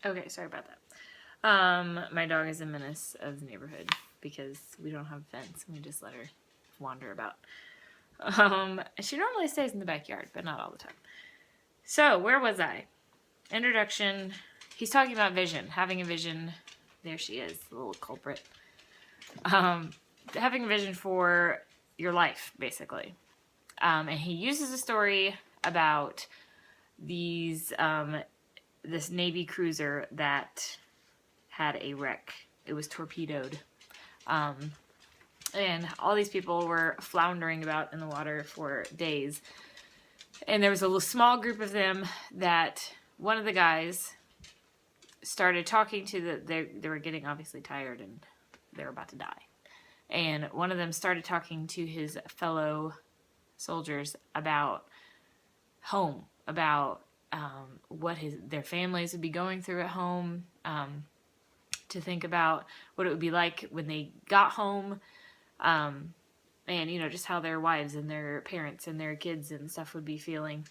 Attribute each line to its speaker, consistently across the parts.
Speaker 1: Okay, sorry about that. My dog is a menace of the neighborhood because we don't have a fence and we just let her wander about. She normally stays in the backyard, but not all the time. So, where was I? Introduction. He's talking about vision, having a vision. There she is, the little culprit. Having a vision for your life, basically. And he uses a story about this Navy cruiser that had a wreck. It was torpedoed. And all these people were floundering about in the water for days. And there was a small group of them that one of the guys started talking to. They were getting obviously tired and they were about to die. And one of them started talking to his fellow soldiers about home, about what their families would be going through at home, to think about what it would be like when they got home, and just how their wives and their parents and their kids and stuff would be feeling.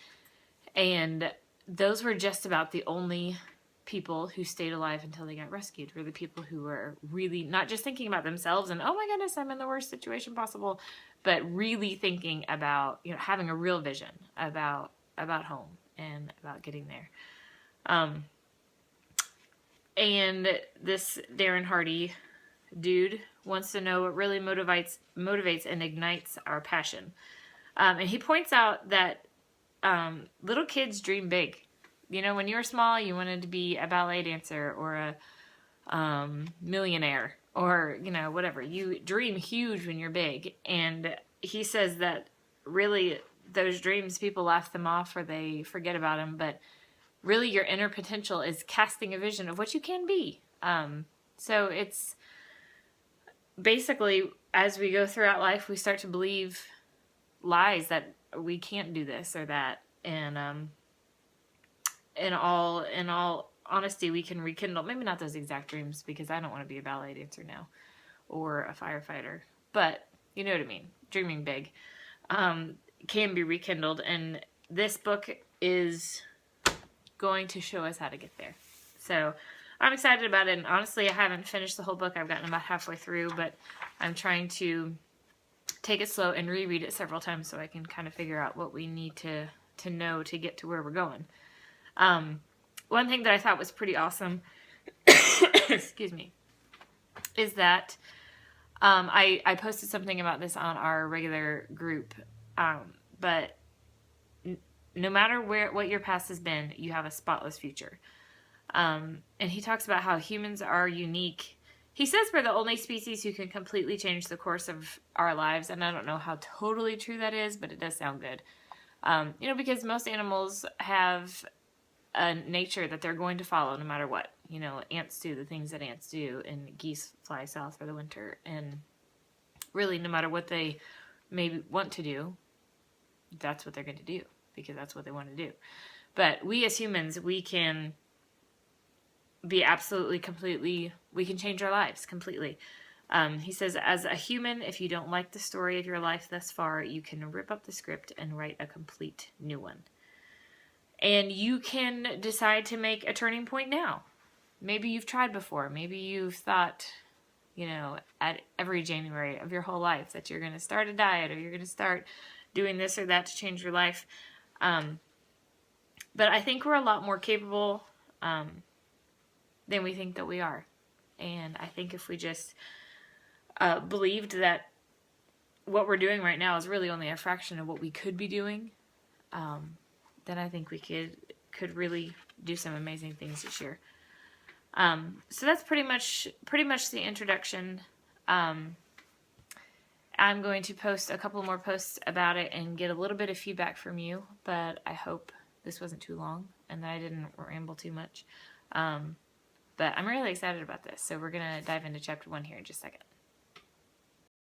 Speaker 1: And those were just about the only people who stayed alive until they got rescued, were the people who were really not just thinking about themselves and, oh my goodness, I'm in the worst situation possible, but really thinking about, having a real vision about home and about getting there. And this Darren Hardy dude wants to know what really motivates and ignites our passion. And he points out that little kids dream big. When you were small, you wanted to be a ballet dancer or a millionaire or, whatever. You dream huge when you're big. And he says that really those dreams, people laugh them off or they forget about them. But really your inner potential is casting a vision of what you can be. So it's basically, as we go throughout life, we start to believe lies that we can't do this or that. And in all honesty, we can rekindle, maybe not those exact dreams, because I don't want to be a ballet dancer now or a firefighter, but you know what I mean. Dreaming big can be rekindled, and this book is going to show us how to get there. So I'm excited about it, and honestly, I haven't finished the whole book. I've gotten about halfway through, but I'm trying to take it slow and reread it several times so I can kind of figure out what we need to know to get to where we're going. One thing that I thought was pretty awesome, excuse me, is that I posted something about this on our regular group, but no matter what your past has been, you have a spotless future. And he talks about how humans are unique. He says we're the only species who can completely change the course of our lives, and I don't know how totally true that is, but it does sound good. Because most animals have a nature that they're going to follow no matter what. Ants do the things that ants do, and geese fly south for the winter. And really, no matter what they maybe want to do, that's what they're going to do, because that's what they want to do. But we as humans, we can be we can change our lives completely. He says, as a human, if you don't like the story of your life thus far, you can rip up the script and write a complete new one. And you can decide to make a turning point now. Maybe you've tried before. Maybe you've thought, at every January of your whole life that you're going to start a diet or you're going to start doing this or that to change your life. But I think we're a lot more capable than we think that we are. And I think if we just believed that what we're doing right now is really only a fraction of what we could be doing, then I think we could really do some amazing things this year. So that's pretty much the introduction. I'm going to post a couple more posts about it and get a little bit of feedback from you, but I hope this wasn't too long and that I didn't ramble too much. But I'm really excited about this, so we're going to dive into chapter 1 here in just a second.